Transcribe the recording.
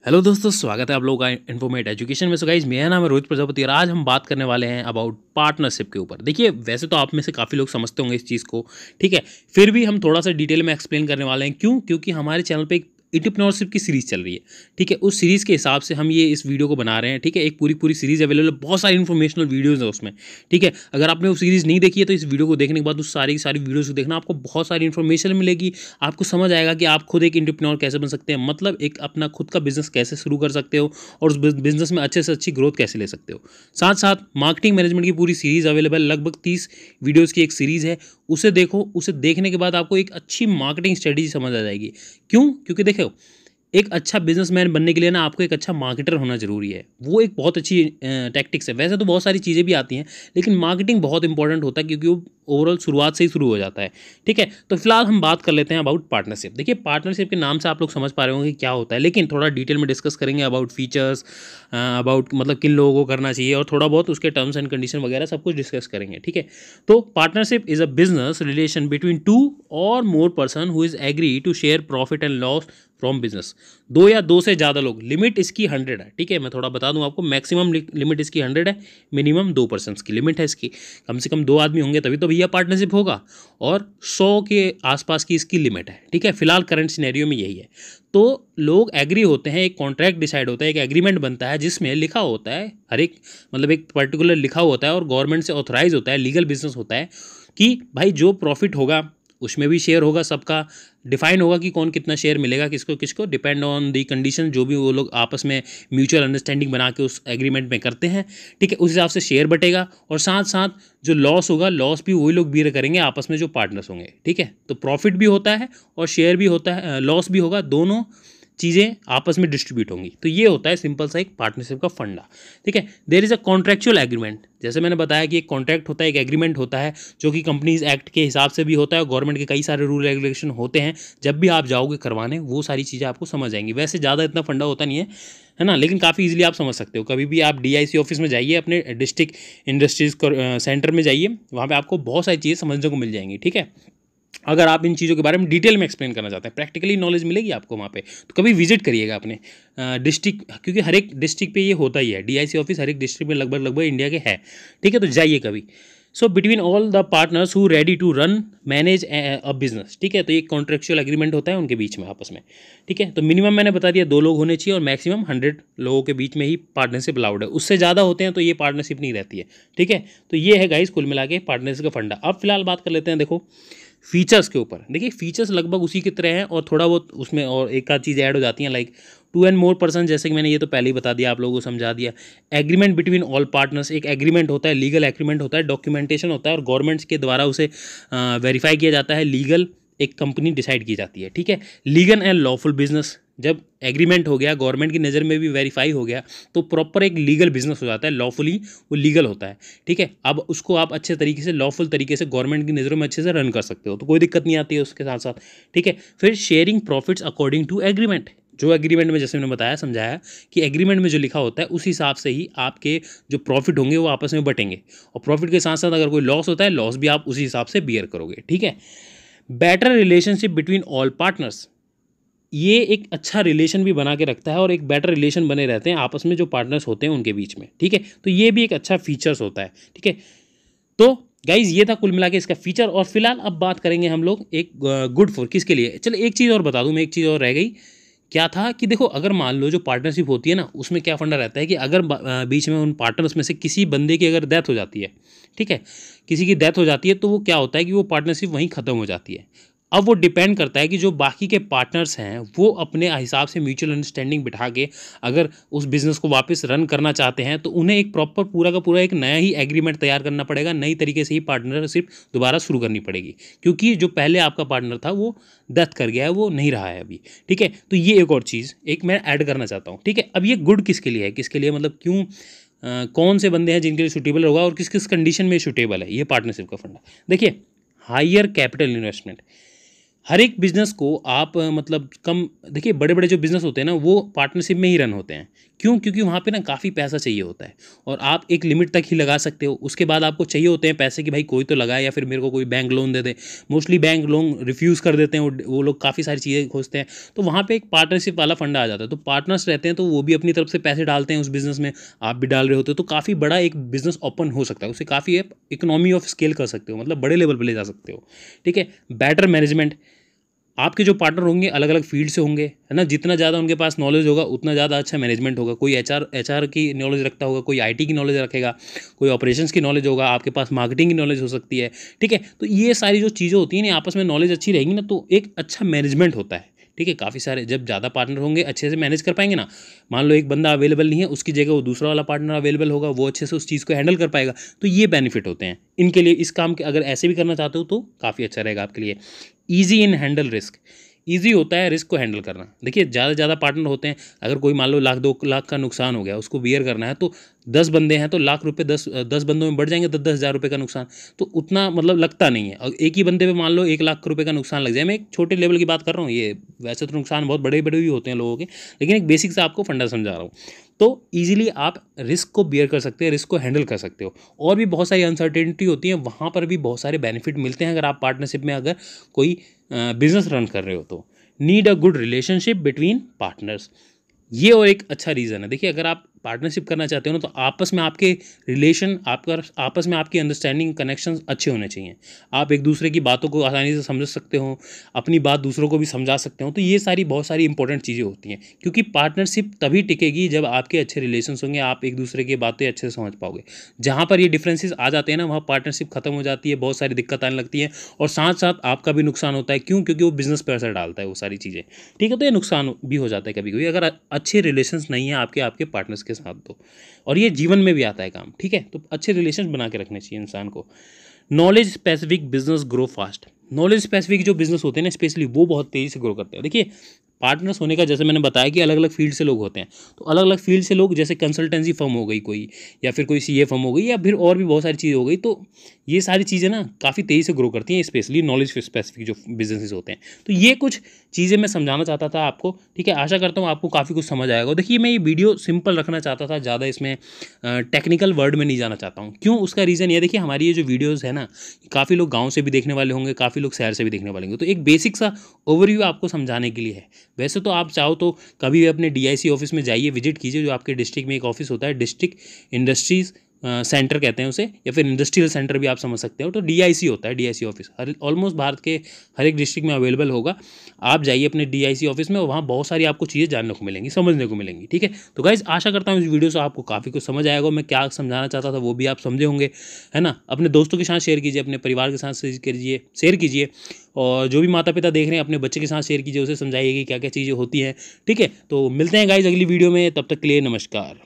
Hello दोस्तों, स्वागत है आप लोगों का इन्फॉर्मेट एजुकेशन में। सो गाइज, मेरा नाम है रोहित प्रजापति और आज हम बात करने वाले हैं अबाउट पार्टनरशिप के ऊपर। देखिए, वैसे तो आप में से काफ़ी लोग समझते होंगे इस चीज़ को, ठीक है। फिर भी हम थोड़ा सा डिटेल में एक्सप्लेन करने वाले हैं। क्यों? क्योंकि हमारे चैनल पे एक एंटरप्रेन्योरशिप की सीरीज़ चल रही है, ठीक है। उस सीरीज़ के हिसाब से हम ये इस वीडियो को बना रहे हैं, ठीक है। एक पूरी सीरीज़ अवेलेबल है, बहुत सारी इन्फॉर्मेशनल वीडियोज़ है उसमें, ठीक है। अगर आपने वो सीरीज़ नहीं देखी है तो इस वीडियो को देखने के बाद उस सारी वीडियोज़ को देखना, आपको बहुत सारी इन्फॉर्मेशन मिलेगी। आपको समझ आएगा कि आप खुद एक एंटरप्रेन्योर कैसे बन सकते हैं, मतलब एक अपना खुद का बिजनेस कैसे शुरू कर सकते हो और उस बिजनेस में अच्छे से अच्छी ग्रोथ कैसे ले सकते हो। साथ साथ मार्केटिंग मैनेजमेंट की पूरी सीरीज़ अवेलेबल, लगभग 30 वीडियोज़ की एक सीरीज़ है। उसे देखो, उसे देखने के बाद आपको एक अच्छी मार्केटिंग स्ट्रेटेजी समझ आ जाएगी। क्यों? क्योंकि देखो, एक अच्छा बिजनेसमैन बनने के लिए ना आपको एक अच्छा मार्केटर होना जरूरी है। वो एक बहुत अच्छी टैक्टिक्स है। वैसे तो बहुत सारी चीज़ें भी आती हैं, लेकिन मार्केटिंग बहुत इंपॉर्टेंट होता है क्योंकि वो ओवरऑल शुरुआत से ही शुरू हो जाता है, ठीक है। तो फिलहाल हम बात कर लेते हैं अबाउट पार्टनरशिप। देखिए, पार्टनरशिप के नाम से आप लोग समझ पा रहे होंगे कि क्या होता है, लेकिन थोड़ा डिटेल में डिस्कस करेंगे अबाउट फीचर्स, अबाउट मतलब किन लोगों को करना चाहिए और थोड़ा बहुत उसके टर्म्स एंड कंडीशन वगैरह सब कुछ डिस्कस करेंगे, ठीक है। तो partnership is a business relation between two और more person who is agree to share profit and loss from business. दो या दो से ज़्यादा लोग। लिमिट इसकी 100 है, ठीक है। मैं थोड़ा बता दूं आपको, मैक्सिमम लिमिट इसकी 100 है, मिनिमम 2 पर्सन्स की लिमिट है इसकी। कम से कम 2 आदमी होंगे तभी तो भैया पार्टनरशिप होगा, और 100 के आसपास की इसकी लिमिट है, ठीक है। फिलहाल करंट सिनेरियो में यही है। तो लोग एग्री होते हैं, एक कॉन्ट्रैक्ट डिसाइड होता है, एक एग्रीमेंट बनता है जिसमें लिखा होता है हर एक, मतलब एक पर्टिकुलर लिखा होता है और गवर्नमेंट से ऑथराइज होता है, लीगल बिजनेस होता है कि भाई जो प्रॉफिट होगा उसमें भी शेयर होगा सबका। डिफाइन होगा कि कौन कितना शेयर मिलेगा किसको किसको, डिपेंड ऑन दी कंडीशन जो भी वो लोग आपस में म्यूचुअल अंडरस्टैंडिंग बना के उस एग्रीमेंट में करते हैं, ठीक है। उस हिसाब से शेयर बटेगा और साथ साथ जो लॉस होगा, लॉस भी वही लोग बियर करेंगे आपस में जो पार्टनर्स होंगे, ठीक है। तो प्रॉफिट भी होता है और शेयर भी होता है, लॉस भी होगा, दोनों चीज़ें आपस में डिस्ट्रीब्यूट होंगी। तो ये होता है सिंपल सा एक पार्टनरशिप का फंडा, ठीक है। There is a contractual agreement, जैसे मैंने बताया कि एक कॉन्ट्रैक्ट होता है, एक एग्रीमेंट होता है जो कि कंपनीज एक्ट के हिसाब से भी होता है और गवर्नमेंट के कई सारे रूल रेगुलेशन होते हैं। जब भी आप जाओगे करवाने, वो सारी चीज़ें आपको समझ आएंगी। वैसे ज़्यादा इतना फंडा होता नहीं है ना, लेकिन काफ़ी इजीली आप समझ सकते हो। कभी भी आप डीआईसी ऑफिस में जाइए, अपने डिस्ट्रिक्ट इंडस्ट्रीज सेंटर में जाइए, वहाँ पर आपको बहुत सारी चीज़ें समझने को मिल जाएंगी, ठीक है। अगर आप इन चीज़ों के बारे में डिटेल में एक्सप्लेन करना चाहते हैं, प्रैक्टिकली नॉलेज मिलेगी आपको वहाँ पे, तो कभी विजिट करिएगा अपने डिस्ट्रिक्ट, क्योंकि हर एक डिस्ट्रिक्ट पे ये होता ही है। डीआईसी ऑफिस हर एक डिस्ट्रिक्ट में लगभग इंडिया के है, ठीक है। तो जाइए कभी। So between all the partners who ready to run manage a business, ठीक है। तो ये कॉन्ट्रेक्चुअल एग्रीमेंट होता है उनके बीच में आपस में, ठीक है। तो मिनिमम मैंने बता दिया 2 लोग होने चाहिए और मैक्सिमम 100 लोगों के बीच में ही पार्टनरशिप अलाउड है। उससे ज़्यादा होते हैं तो ये पार्टनरशिप नहीं रहती है, ठीक है। तो ये है गाइस कुल मिला के पार्टनरशिप का फंडा। अब फिलहाल बात कर लेते हैं, देखो फीचर्स के ऊपर। देखिए, फीचर्स लगभग उसी की तरह हैं और थोड़ा बहुत उसमें और एक आध चीज़ ऐड हो जाती हैं, लाइक 2 एंड मोर पर्सन, जैसे कि मैंने ये तो पहले ही बता दिया, आप लोगों को समझा दिया। एग्रीमेंट बिटवीन ऑल पार्टनर्स, एक एग्रीमेंट होता है, लीगल एग्रीमेंट होता है, डॉक्यूमेंटेशन होता है और गवर्नमेंट्स के द्वारा उसे वेरीफाई किया जाता है। लीगल एक कंपनी डिसाइड की जाती है, ठीक है। लीगल एंड लॉफुल बिजनेस, जब एग्रीमेंट हो गया, गवर्नमेंट की नज़र में भी वेरीफाई हो गया, तो प्रॉपर एक लीगल बिजनेस हो जाता है, लॉफुली वो लीगल होता है, ठीक है। अब उसको आप अच्छे तरीके से, लॉफुल तरीके से गवर्नमेंट की नज़रों में अच्छे से रन कर सकते हो, तो कोई दिक्कत नहीं आती है उसके साथ साथ, ठीक है। फिर sharing profits according to agreement, जो एग्रीमेंट में, जैसे मैंने बताया समझाया कि एग्रीमेंट में जो लिखा होता है उस हिसाब से ही आपके जो प्रॉफिट होंगे वो आपस में बटेंगे, और प्रॉफिट के साथ साथ अगर कोई लॉस होता है, लॉस भी आप उसी हिसाब से बियर करोगे, ठीक है। Better relationship between all partners, ये एक अच्छा रिलेशन भी बना के रखता है और एक बेटर रिलेशन बने रहते हैं आपस में जो पार्टनर्स होते हैं उनके बीच में, ठीक है। तो ये भी एक अच्छा फीचर्स होता है, ठीक है। तो गाइज, ये था कुल मिला के इसका फीचर। और फिलहाल अब बात करेंगे हम लोग एक गुड फॉर किसके लिए। चलो एक चीज़ और बता दूं मैं, एक चीज़ और रह गई। क्या था कि देखो, अगर मान लो जो पार्टनरशिप होती है ना, उसमें क्या फंडा रहता है कि अगर बीच में उन पार्टनर्स में से किसी बंदे की अगर डेथ हो जाती है, ठीक है, किसी की डेथ हो जाती है, तो वो क्या होता है कि वो पार्टनरशिप वहीं ख़त्म हो जाती है। अब वो डिपेंड करता है कि जो बाकी के पार्टनर्स हैं वो अपने हिसाब से म्यूचुअल अंडरस्टैंडिंग बिठा के अगर उस बिज़नेस को वापस रन करना चाहते हैं, तो उन्हें एक प्रॉपर पूरा का पूरा एक नया ही एग्रीमेंट तैयार करना पड़ेगा, नई तरीके से ही पार्टनरशिप दोबारा शुरू करनी पड़ेगी, क्योंकि जो पहले आपका पार्टनर था वो डेथ कर गया है, वो नहीं रहा है अभी, ठीक है। तो ये एक और चीज़ एक मैं ऐड करना चाहता हूँ, ठीक है। अब ये गुड किसके लिए है, किसके लिए मतलब क्यों, कौन से बंदे हैं जिनके लिए सूटेबल होगा और किस किस कंडीशन में सूटेबल है ये पार्टनरशिप का फंडा। देखिए, हायर कैपिटल इन्वेस्टमेंट, हर एक बिज़नेस को आप मतलब कम देखिए, बड़े बड़े जो बिज़नेस होते हैं ना वो पार्टनरशिप में ही रन होते हैं। क्यों? क्योंकि वहाँ पे ना काफ़ी पैसा चाहिए होता है और आप एक लिमिट तक ही लगा सकते हो। उसके बाद आपको चाहिए होते हैं पैसे कि भाई कोई तो लगाए या फिर मेरे को कोई बैंक लोन दे दे। मोस्टली बैंक लोन रिफ्यूज़ कर देते हैं, वो लोग काफ़ी सारी चीज़ें खोजते हैं। तो वहाँ पे एक पार्टनरशिप वाला फंडा आ जाता है। तो पार्टनर्स रहते हैं तो वो भी अपनी तरफ से पैसे डालते हैं उस बिज़नेस में, आप भी डाल रहे होते हो, तो काफ़ी बड़ा एक बिज़नेस ओपन हो सकता है। उससे काफ़ी आप इकोनॉमी ऑफ स्केल कर सकते हो, मतलब बड़े लेवल पे ले जा सकते हो। ठीक है? बेटर मैनेजमेंट, आपके जो पार्टनर होंगे अलग अलग फील्ड से होंगे, है ना? जितना ज़्यादा उनके पास नॉलेज होगा उतना ज़्यादा अच्छा मैनेजमेंट होगा। कोई एचआर की नॉलेज रखता होगा, कोई आईटी की नॉलेज रखेगा, कोई ऑपरेशंस की नॉलेज होगा, आपके पास मार्केटिंग की नॉलेज हो सकती है। ठीक है? तो ये सारी जो चीज़ें होती हैं ना, आपस में नॉलेज अच्छी रहेगी ना तो एक अच्छा मैनेजमेंट होता है। ठीक है? काफ़ी सारे जब ज़्यादा पार्टनर होंगे अच्छे से मैनेज कर पाएंगे ना। मान लो एक बंदा अवेलेबल नहीं है, उसकी जगह वो दूसरा वाला पार्टनर अवेलेबल होगा, वो अच्छे से उस चीज़ को हैंडल कर पाएगा। तो ये बेनिफिट होते हैं इनके लिए। इस काम के अगर ऐसे भी करना चाहते हो तो काफ़ी अच्छा रहेगा आपके लिए। Easy in handle risk, easy होता है रिस्क को हैंडल करना। देखिए ज़्यादा पार्टनर होते हैं, अगर कोई मान लो लाख 2 लाख का नुकसान हो गया, उसको बियर करना है, तो 10 बंदे हैं तो लाख रुपए 10 बंदों में बढ़ जाएंगे, 10-10 हज़ार रुपये का नुकसान, तो उतना मतलब लगता नहीं है। और एक ही बंदे पे मान लो 1 लाख रुपये का नुकसान लग जाए, मैं एक छोटे लेवल की बात कर रहा हूँ, ये वैसे तो नुकसान बहुत बड़े बड़े भी होते हैं लोगों के, लेकिन एक बेसिक से आपको फंडा समझा रहा हूँ। तो ईजिली आप रिस्क को बियर कर सकते हैं, रिस्क को हैंडल कर सकते हो। और भी बहुत सारी अनसर्टेनिटी होती है, वहाँ पर भी बहुत सारे बेनिफिट मिलते हैं अगर आप पार्टनरशिप में अगर कोई बिजनेस रन कर रहे हो तो। Need a good relationship between partners, ये और एक अच्छा रीज़न है। देखिए, अगर आप पार्टनरशिप करना चाहते हो ना तो आपस में आपके रिलेशन, आपका आपस में आपकी अंडरस्टैंडिंग कनेक्शंस अच्छे होने चाहिए। आप एक दूसरे की बातों को आसानी से समझ सकते हो, अपनी बात दूसरों को भी समझा सकते हो। तो ये सारी बहुत सारी इंपॉर्टेंट चीज़ें होती हैं, क्योंकि पार्टनरशिप तभी टिकेगी जब आपके अच्छे रिलेशंस होंगे, आप एक दूसरे की बातें अच्छे से समझ पाओगे। जहाँ पर ये डिफरेंसेस आ जाते हैं ना, वहाँ पार्टनरशिप खत्म हो जाती है, बहुत सारी दिक्कत आने लगती है और साथ साथ आपका भी नुकसान होता है। क्यों? क्योंकि वो बिजनेस पर असर डालता है वो सारी चीज़ें। ठीक है? तो ये नुकसान भी हो जाता है कभी कभी अगर अच्छे रिलेशंस नहीं है आपके आपके पार्टनर्स के साथ तो। और ये जीवन में भी आता है काम। ठीक है? तो अच्छे रिलेशन बना के रखने चाहिए इंसान को। Knowledge specific business grow fast, knowledge specific जो बिजनेस होते हैं ना स्पेशली, वो बहुत तेज़ी से ग्रो करते हैं। देखिए, पार्टनर्स होने का जैसे मैंने बताया कि अलग अलग फील्ड से लोग होते हैं, तो अलग अलग फील्ड से लोग, जैसे कंसल्टेंसी फर्म हो गई कोई, या फिर कोई सीए फर्म हो गई, या फिर और भी बहुत सारी चीज़ें हो गई, तो ये सारी चीज़ें ना काफ़ी तेज़ी से ग्रो करती हैं, स्पेशली नॉलेज स्पेसिफिक जो बिजनेसेस होते हैं। तो ये कुछ चीज़ें मैं समझाना चाहता था आपको। ठीक है? आशा करता हूँ आपको काफ़ी कुछ समझ आएगा। देखिए, मैं ये वीडियो सिंपल रखना चाहता था, ज़्यादा इसमें टेक्निकल वर्ड में नहीं जाना चाहता हूँ। क्यों? उसका रीज़न ये, देखिए हमारी ये जो वीडियोज़ है ना, काफ़ी लोग गाँव से भी देखने वाले होंगे, काफ़ी लोग शहर से भी देखने वाले होंगे, तो एक बेसिक सा ओवरव्यू आपको समझाने के लिए है। वैसे तो आप चाहो तो कभी भी अपने डीआईसी ऑफिस में जाइए, विजिट कीजिए, जो आपके डिस्ट्रिक्ट में एक ऑफिस होता है, डिस्ट्रिक्ट इंडस्ट्रीज सेंटर कहते हैं उसे, या फिर इंडस्ट्रियल सेंटर भी आप समझ सकते हो। तो डीआईसी होता है, डीआईसी ऑफिस हर ऑलमोस्ट भारत के हर एक डिस्ट्रिक्ट में अवेलेबल होगा। आप जाइए अपने डीआईसी ऑफिस में, वहाँ बहुत सारी आपको चीज़ें जानने को मिलेंगी, समझने को मिलेंगी। ठीक है? तो गाइज, आशा करता हूँ इस वीडियो से आपको काफ़ी कुछ समझ आएगा। मैं क्या समझाना चाहता था वो भी आप समझे होंगे, है ना? अपने दोस्तों के साथ शेयर कीजिए, अपने परिवार के साथ शेयर कीजिए, और जो भी माता पिता देख रहे हैं अपने बच्चे के साथ शेयर कीजिए, उसे समझाइए कि क्या क्या चीज़ें होती हैं। ठीक है? तो मिलते हैं गाइज अगली वीडियो में, तब तक के लिए नमस्कार।